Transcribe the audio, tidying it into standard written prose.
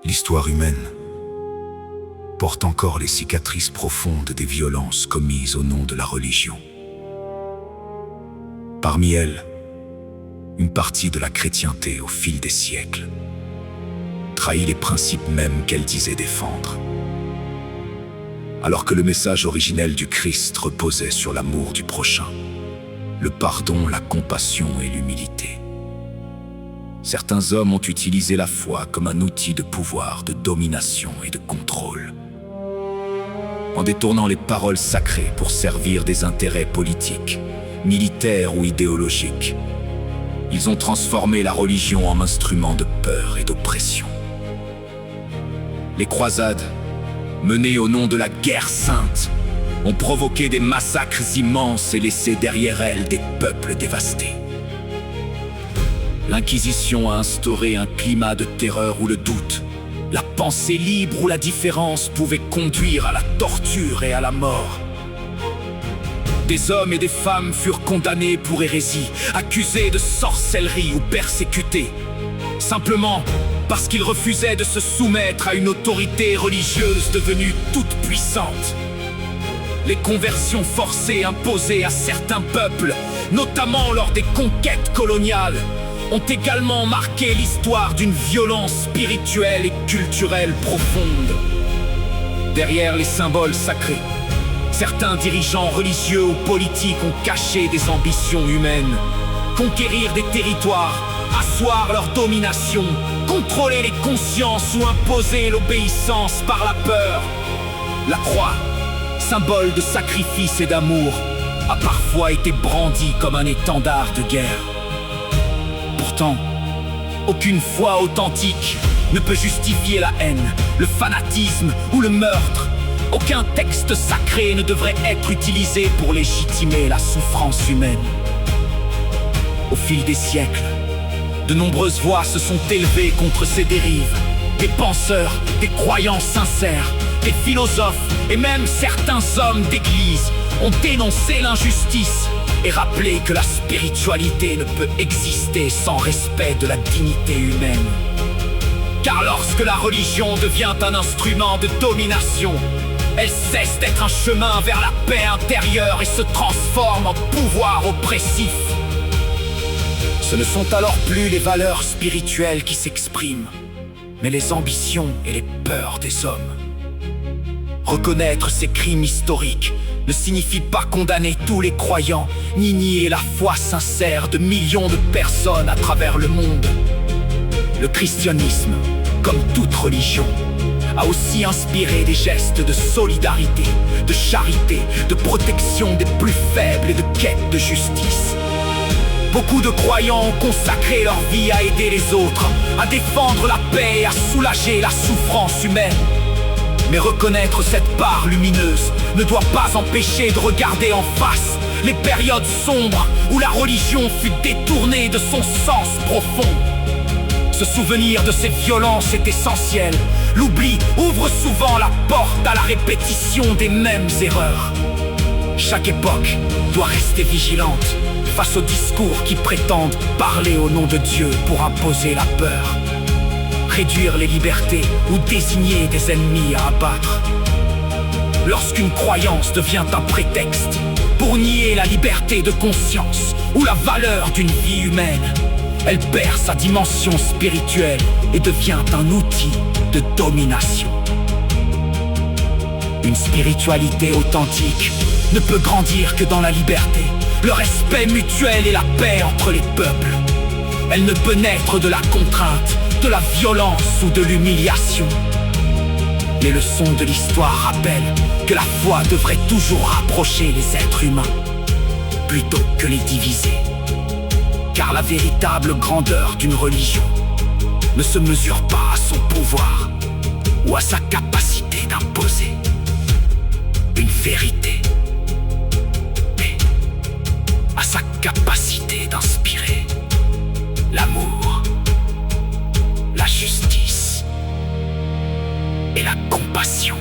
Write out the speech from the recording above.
L'histoire humaine porte encore les cicatrices profondes des violences commises au nom de la religion. Parmi elles, une partie de la chrétienté au fil des siècles trahit les principes mêmes qu'elle disait défendre. Alors que le message originel du Christ reposait sur l'amour du prochain, le pardon, la compassion et l'humilité, certains hommes ont utilisé la foi comme un outil de pouvoir, de domination et de contrôle. En détournant les paroles sacrées pour servir des intérêts politiques, militaires ou idéologiques, ils ont transformé la religion en instrument de peur et d'oppression. Les croisades, menées au nom de la guerre sainte, ont provoqué des massacres immenses et laissé derrière elles des peuples dévastés. L'Inquisition a instauré un climat de terreur où le doute, la pensée libre ou la différence pouvaient conduire à la torture et à la mort. Des hommes et des femmes furent condamnés pour hérésie, accusés de sorcellerie ou persécutés, simplement parce qu'ils refusaient de se soumettre à une autorité religieuse devenue toute puissante. Les conversions forcées imposées à certains peuples, notamment lors des conquêtes coloniales, ont également marqué l'histoire d'une violence spirituelle et culturelle profonde. Derrière les symboles sacrés, certains dirigeants religieux ou politiques ont caché des ambitions humaines. Conquérir des territoires, asseoir leur domination, contrôler les consciences ou imposer l'obéissance par la peur. La croix, symbole de sacrifice et d'amour, a parfois été brandie comme un étendard de guerre. Pourtant, aucune foi authentique ne peut justifier la haine, le fanatisme ou le meurtre. Aucun texte sacré ne devrait être utilisé pour légitimer la souffrance humaine. Au fil des siècles, de nombreuses voix se sont élevées contre ces dérives. Des penseurs, des croyants sincères, des philosophes et même certains hommes d'église ont dénoncé l'injustice et rappelé que la spiritualité ne peut exister sans respect de la dignité humaine. Car lorsque la religion devient un instrument de domination, elle cesse d'être un chemin vers la paix intérieure et se transforme en pouvoir oppressif. Ce ne sont alors plus les valeurs spirituelles qui s'expriment, mais les ambitions et les peurs des hommes. Reconnaître ces crimes historiques ne signifie pas condamner tous les croyants, ni nier la foi sincère de millions de personnes à travers le monde. Le christianisme, comme toute religion, a aussi inspiré des gestes de solidarité, de charité, de protection des plus faibles et de quête de justice. Beaucoup de croyants ont consacré leur vie à aider les autres, à défendre la paix et à soulager la souffrance humaine. Mais reconnaître cette part lumineuse ne doit pas empêcher de regarder en face les périodes sombres où la religion fut détournée de son sens profond. Se souvenir de ces violences est essentiel. L'oubli ouvre souvent la porte à la répétition des mêmes erreurs. Chaque époque doit rester vigilante face aux discours qui prétendent parler au nom de Dieu pour imposer la peur, réduire les libertés ou désigner des ennemis à abattre. Lorsqu'une croyance devient un prétexte pour nier la liberté de conscience ou la valeur d'une vie humaine, elle perd sa dimension spirituelle et devient un outil de domination. Une spiritualité authentique ne peut grandir que dans la liberté, le respect mutuel et la paix entre les peuples. Elle ne peut naître de la contrainte, de la violence ou de l'humiliation. Les leçons de l'histoire rappellent que la foi devrait toujours rapprocher les êtres humains, plutôt que les diviser. Car la véritable grandeur d'une religion ne se mesure pas à son pouvoir ou à sa capacité d'imposer une vérité, mais à sa capacité d'inspirer l'amour, la justice et la compassion.